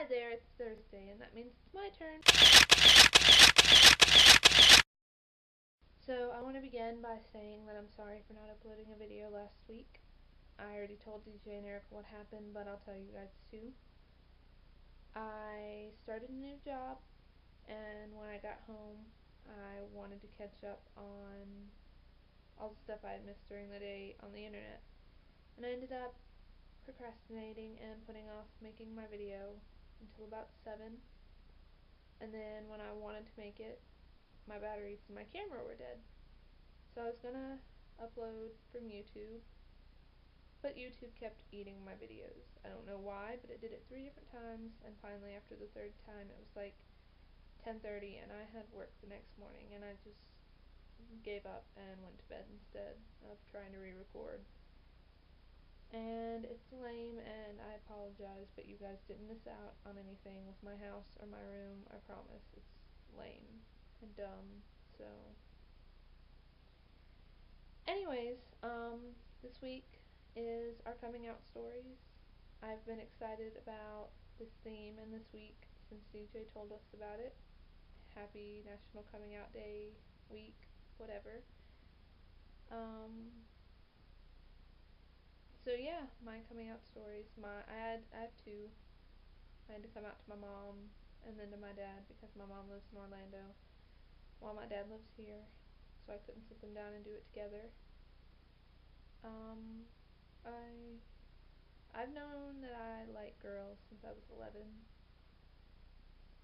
Hi there, it's Thursday, and that means it's my turn. So, I want to begin by saying that I'm sorry for not uploading a video last week. I already told DJ and Eric what happened, but I'll tell you guys too. I started a new job, and when I got home, I wanted to catch up on all the stuff I had missed during the day on the internet. And I ended up procrastinating and putting off making my video until about 7. And then when I wanted to make it, my batteries in my camera were dead. So I was gonna upload from YouTube, but YouTube kept eating my videos. I don't know why, but it did it 3 different times, and finally after the third time it was like 10:30 and I had work the next morning, and I just gave up and went to bed instead of trying to re-record. And it's lame, and I apologize, but you guys didn't miss out on anything with my house or my room, I promise. It's lame and dumb, so anyways, this week is our coming out stories. I've been excited about this theme and this week since DJ told us about it. Happy National Coming Out Day week, whatever. Um, so yeah, my coming out stories. I have two. I had to come out to my mom and then to my dad because my mom lives in Orlando while my dad lives here, so I couldn't sit them down and do it together. Um, I I've known that I like girls since I was 11.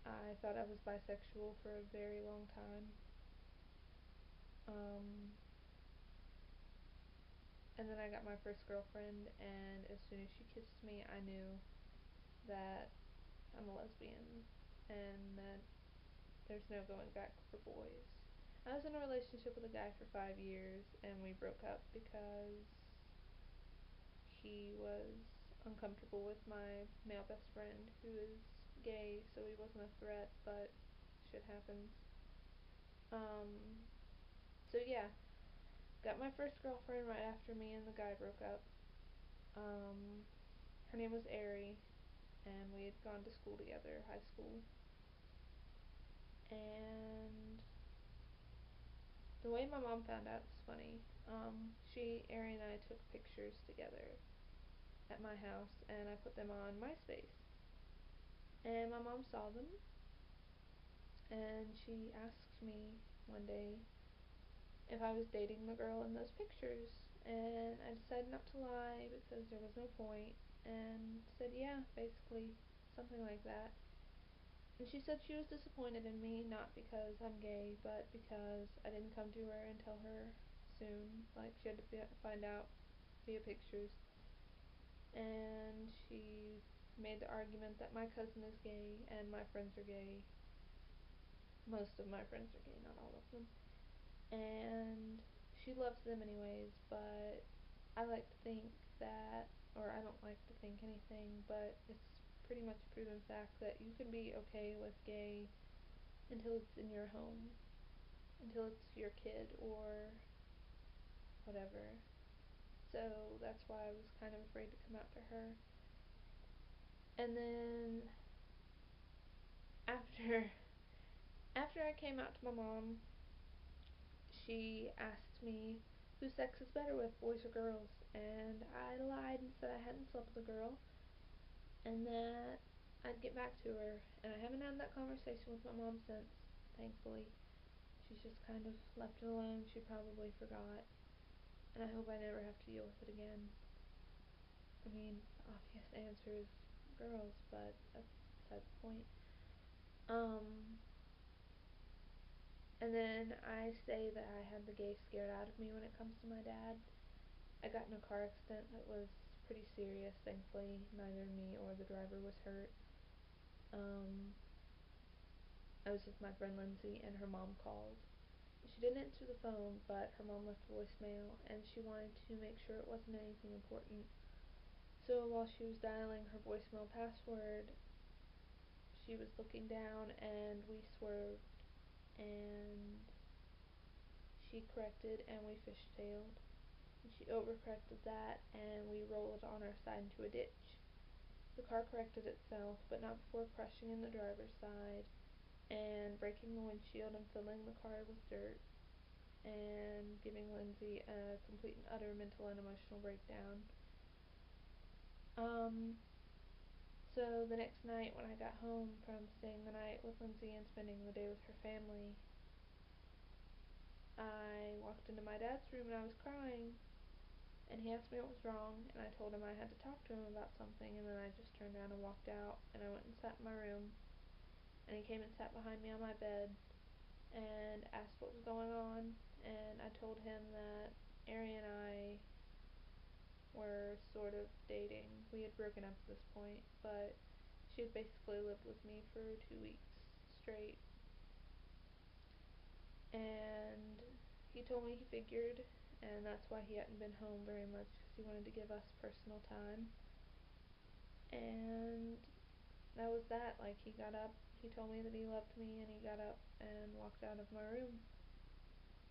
I thought I was bisexual for a very long time. Um, and then I got my first girlfriend, and as soon as she kissed me, I knew that I'm a lesbian and that there's no going back for boys. I was in a relationship with a guy for 5 years, and we broke up because he was uncomfortable with my male best friend who is gay, so he wasn't a threat, but shit happens. Um, so yeah, got my first girlfriend right after me and the guy broke up. Um, her name was Ari, and we had gone to school together, high school. And the way my mom found out is funny. Ari and I took pictures together at my house, and I put them on MySpace. And my mom saw them, and she asked me one day if I was dating the girl in those pictures. And I decided not to lie because there was no point, and said yeah, basically, something like that. And she said she was disappointed in me, not because I'm gay, but because I didn't come to her and tell her soon. Like, she had to find out via pictures. And she made the argument that my cousin is gay and my friends are gay. Most of my friends are gay, not all of them. And she loves them anyways, but I like to think that, or I don't like to think anything, but it's pretty much a proven fact that you can be okay with gay until it's in your home, until it's your kid or whatever. So that's why I was kind of afraid to come out to her. And then after after I came out to my mom, she asked me whose sex is better with, boys or girls, and I lied and said I hadn't slept with a girl and that I'd get back to her. And I haven't had that conversation with my mom since, thankfully. She's just kind of left it alone. She probably forgot, and I hope I never have to deal with it again. I mean, the obvious answer is girls, but that's beside the point. Um, and then I say that I had the gay scared out of me when it comes to my dad. I got in a car accident that was pretty serious, thankfully. Neither me or the driver was hurt. Um, I was with my friend Lindsay, and her mom called. She didn't answer the phone, but her mom left a voicemail, and she wanted to make sure it wasn't anything important. So while she was dialing her voicemail password, she was looking down, and we swerved, and she corrected, and we fishtailed. And she overcorrected that, and we rolled on our side into a ditch. The car corrected itself, but not before crushing in the driver's side and breaking the windshield and filling the car with dirt and giving Lindsay a complete and utter mental and emotional breakdown. Um, so the next night when I got home from staying the night with Lindsay and spending the day with her family, I walked into my dad's room and I was crying, and he asked me what was wrong, and I told him I had to talk to him about something, and then I just turned around and walked out, and I went and sat in my room, and he came and sat behind me on my bed and asked what was going on, and I told him that Ari and I were sort of dating. We had broken up at this point, but she had basically lived with me for 2 weeks straight, and he told me he figured, and that's why he hadn't been home very much, because he wanted to give us personal time. And that was that. Like, he got up, he told me that he loved me, and he got up and walked out of my room.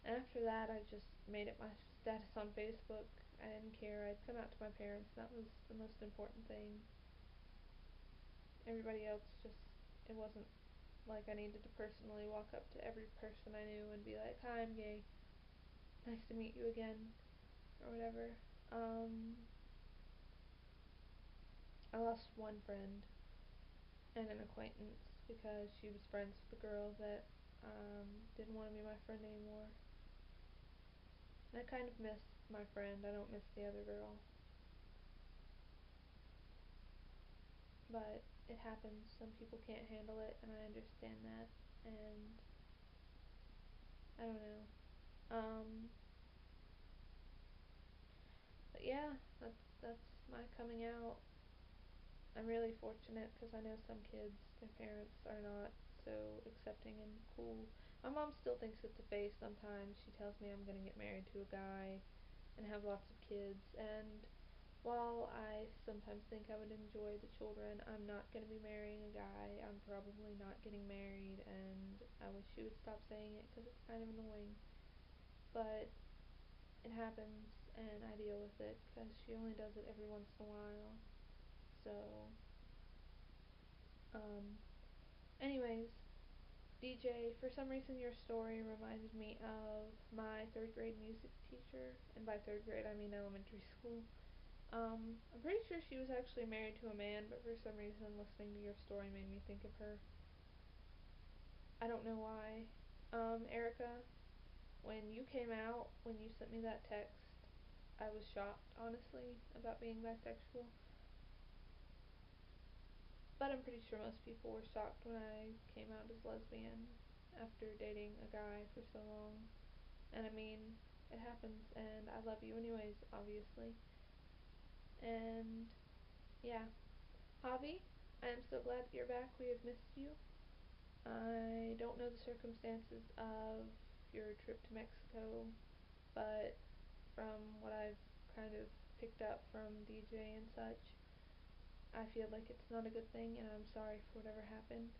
And after that, I just made it my status on Facebook. I didn't care. I'd come out to my parents. That was the most important thing. Everybody else just, it wasn't like I needed to personally walk up to every person I knew and be like, "Hi, I'm gay. Nice to meet you again," or whatever. I lost one friend and an acquaintance because she was friends with the girl that didn't want to be my friend anymore. And I kind of miss my friend. I don't miss the other girl. But it happens. Some people can't handle it, and I understand that. And I don't know. But yeah, that's my coming out. I'm really fortunate because I know some kids, their parents are not so accepting and cool. My mom still thinks it's a phase sometimes. She tells me I'm gonna get married to a guy and have lots of kids, and while I sometimes think I would enjoy the children, I'm not gonna be marrying a guy. I'm probably not getting married, and I wish she would stop saying it because it's kind of annoying. But it happens, and I deal with it because she only does it every once in a while. So, um, anyways, DJ, for some reason your story reminded me of my third grade music teacher, and by third grade I mean elementary school. I'm pretty sure she was actually married to a man, but for some reason listening to your story made me think of her. I don't know why. Erica, when you came out, when you sent me that text, I was shocked, honestly, about being bisexual. But I'm pretty sure most people were shocked when I came out as lesbian after dating a guy for so long. And I mean, it happens, and I love you anyways, obviously. And yeah, Javi, I am so glad that you're back. We have missed you. I don't know the circumstances of your trip to Mexico, but from what I've kind of picked up from DJ and such, I feel like it's not a good thing, and I'm sorry for whatever happened.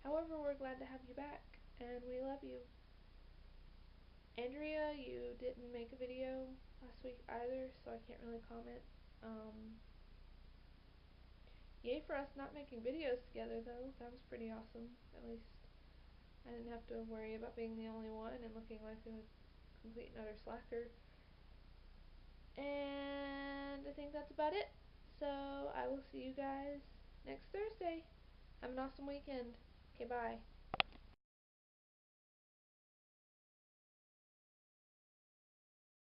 However, we're glad to have you back, and we love you. Andrea, you didn't make a video last week either, so I can't really comment. Um, Yay for us not making videos together, though. That was pretty awesome. At least I didn't have to worry about being the only one and looking like a complete and utter slacker. And I think that's about it. So I will see you guys next Thursday. Have an awesome weekend. Okay, bye.